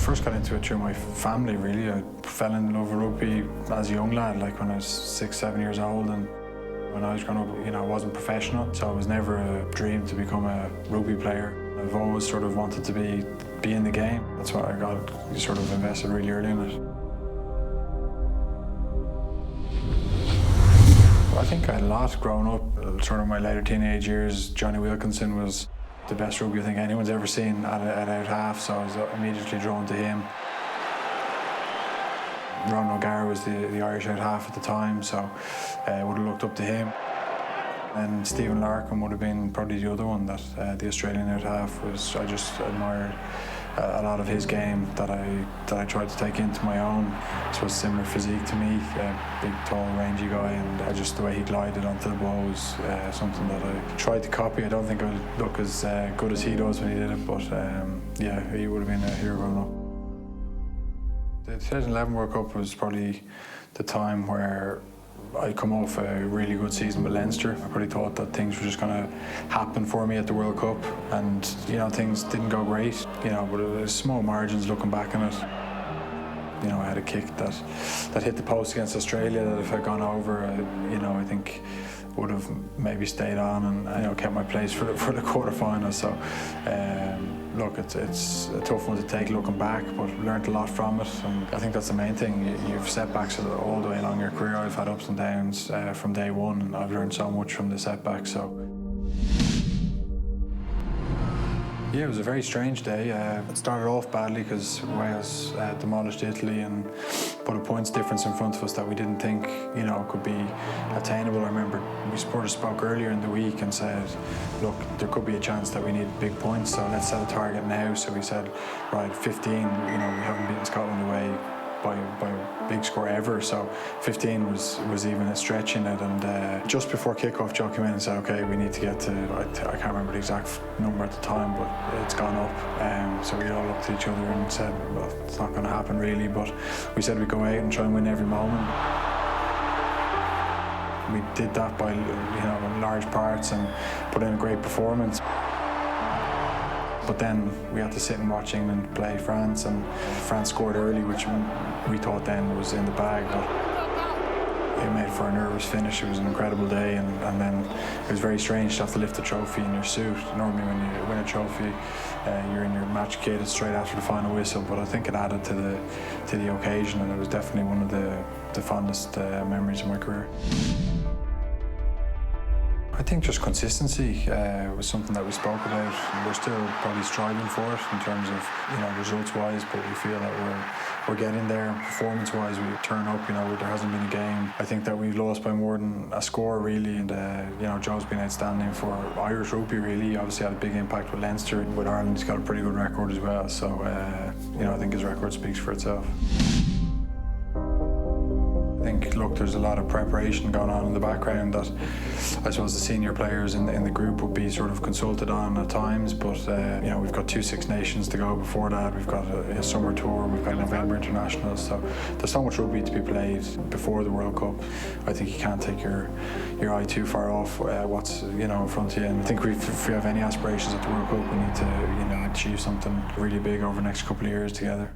first got into it through my family, really. I fell in love with rugby as a young lad, like when I was 6, 7 years old. And when I was growing up, I wasn't professional, so it was never a dream to become a rugby player. I've always sort of wanted to be in the game. That's why I got sort of invested really early in it. I think I had a lot growing up. Sort of my later teenage years, Johnny Wilkinson was the best rugby I think anyone's ever seen at out half, so I was immediately drawn to him. Ron O'Gara was the Irish out half at the time, so I would have looked up to him. And Stephen Larkin would have been probably the other one that the Australian out half was. I just admired a lot of his game that I tried to take into my own. I suppose similar physique to me, big, tall, rangy guy, and just the way he glided onto the ball was something that I tried to copy. I don't think I would look as good as he does when he did it, but yeah, he would have been a hero growing up. The 2011 World Cup was probably the time where I'd come off a really good season with Leinster. I probably thought that things were just going to happen for me at the World Cup, and things didn't go great. But it was small margins looking back on it. I had a kick that hit the post against Australia that if I'd gone over, I think would have maybe stayed on and kept my place for the quarterfinals. So look, it's a tough one to take looking back, but learned a lot from it, and I think that's the main thing. You've setbacks all the way along your career. I've had ups and downs from day one, and I've learned so much from the setbacks. So yeah, it was a very strange day. It started off badly because Wales demolished Italy and put a points difference in front of us that we didn't think, could be attainable. I remember we supporters spoke earlier in the week and said, look, there could be a chance that we need big points, so let's set a target now. So we said, right, 15, we haven't beaten Scotland away by a big score ever, so 15 was even a stretch in it. And just before kickoff, Joe came in and said, okay, we need to get to, I can't remember the exact number at the time, but it's gone up. So we all looked at each other and said, well, it's not going to happen really, but we said we'd go out and try and win every moment. We did that by in large parts and put in a great performance. But then we had to sit and watch England play France, and France scored early, which we thought then was in the bag. But it made for a nervous finish. It was an incredible day, and then it was very strange to have to lift the trophy in your suit. Normally when you win a trophy, you're in your match kit straight after the final whistle, but I think it added to the occasion, and it was definitely one of the fondest memories of my career. I think just consistency was something that we spoke about. We're still probably striving for it in terms of results-wise, but we feel that we're getting there. Performance-wise, we turn up. There hasn't been a game I think that we've lost by more than a score really, and Joe's been outstanding for Irish rugby really. He obviously had a big impact with Leinster. With Ireland, he's got a pretty good record as well. So I think his record speaks for itself. I think, look, there's a lot of preparation going on in the background that I suppose the senior players in the group would be sort of consulted on at times, but we've got 2 Six Nations to go before that. We've got a summer tour, we've got November internationals, so there's so much rugby to be played before the World Cup. I think you can't take your eye too far off what's in front of you, and I think if we have any aspirations at the World Cup, we need to achieve something really big over the next couple of years together.